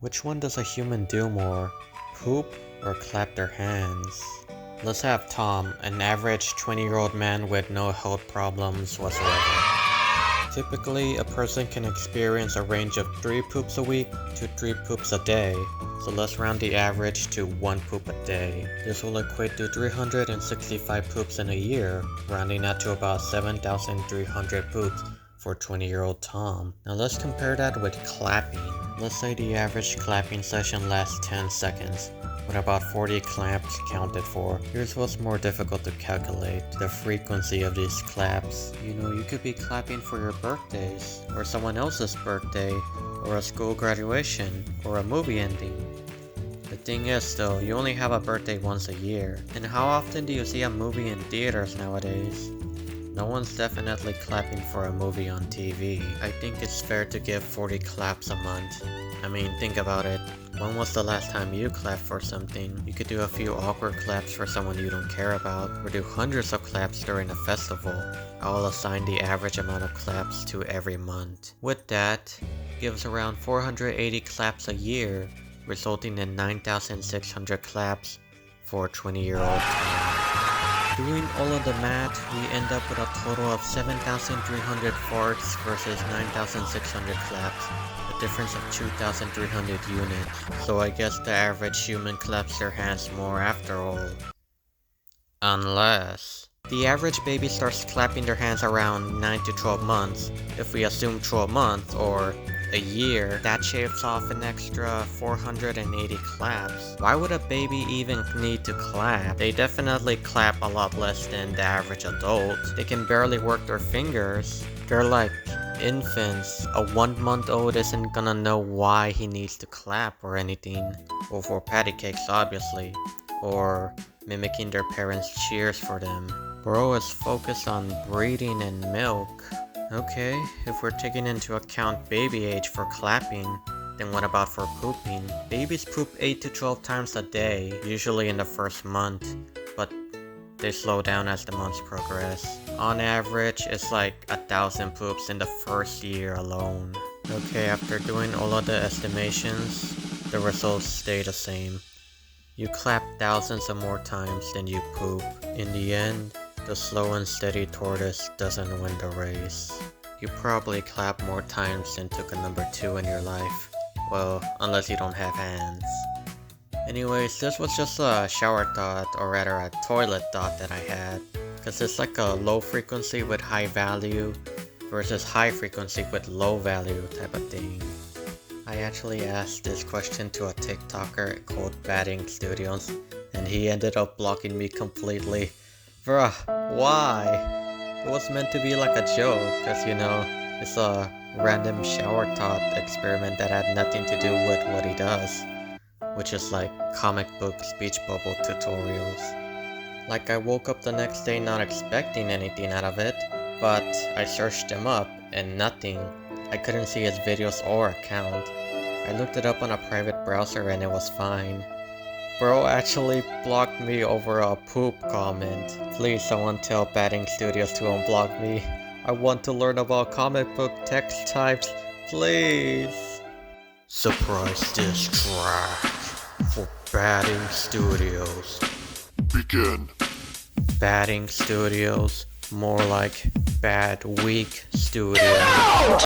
Which one does a human do more? Poop or clap their hands? Let's have Tom, an average 20-year-old man with no health problems whatsoever. Typically, a person can experience a range of 3 poops a week to 3 poops a day, so let's round the average to 1 poop a day. This will equate to 365 poops in a year, rounding out to about 7,300 poops for 20-year-old Tom. Now let's compare that with clapping. Let's say the average clapping session lasts 10 seconds, with about 40 claps counted for. Here's what's more difficult to calculate: the frequency of these claps. You could be clapping for your birthdays, or someone else's birthday, or a school graduation, or a movie ending. The thing is though, you only have a birthday once a year, and how often do you see a movie in theaters nowadays? No one's definitely clapping for a movie on TV. I think it's fair to give 40 claps a month. I mean, think about it. When was the last time you clapped for something? You could do a few awkward claps for someone you don't care about, or do hundreds of claps during a festival. I'll assign the average amount of claps to every month. With that, gives around 480 claps a year, resulting in 9,600 claps for a 20-year-old Tom. Doing all of the math, we end up with a total of 7,300 farts versus 9,600 claps, a difference of 2,300 units. So I guess the average human claps their hands more after all. Unless the average baby starts clapping their hands around 9 to 12 months. If we assume 12 months, or a year, that shaves off an extra 480 claps. Why would a baby even need to clap? They definitely clap a lot less than the average adult. They can barely work their fingers. They're like infants. A 1-month-old isn't gonna know why he needs to clap or anything. Well, for patty cakes obviously. Or mimicking their parents' cheers for them. Bro is focused on breeding and milk. Okay, if we're taking into account baby age for clapping, then what about for pooping? Babies poop 8 to 12 times a day, usually in the first month, but they slow down as the months progress. On average, it's like 1,000 poops in the first year alone. Okay, after doing all of the estimations, the results stay the same. You clap thousands of more times than you poop. In the end, the slow and steady tortoise doesn't win the race. You probably clap more times than took a number 2 in your life. Well, unless you don't have hands. Anyways, this was just a shower thought, or rather a toilet thought that I had. Cause it's like a low frequency with high value versus high frequency with low value type of thing. I actually asked this question to a TikToker called BadInkStudios, and he ended up blocking me completely. Bruh, why? It was meant to be like a joke, cause it's a random shower thought experiment that had nothing to do with what he does, which is like comic book speech bubble tutorials. Like, I woke up the next day not expecting anything out of it, but I searched him up and nothing. I couldn't see his videos or account. I looked it up on a private browser and it was fine. Bro actually blocked me over a poop comment. Please someone tell BadInkStudios to unblock me. I want to learn about comic book text types, please. Surprise diss track for BadInkStudios. Begin. BadInkStudios, more like Bad Week Studios.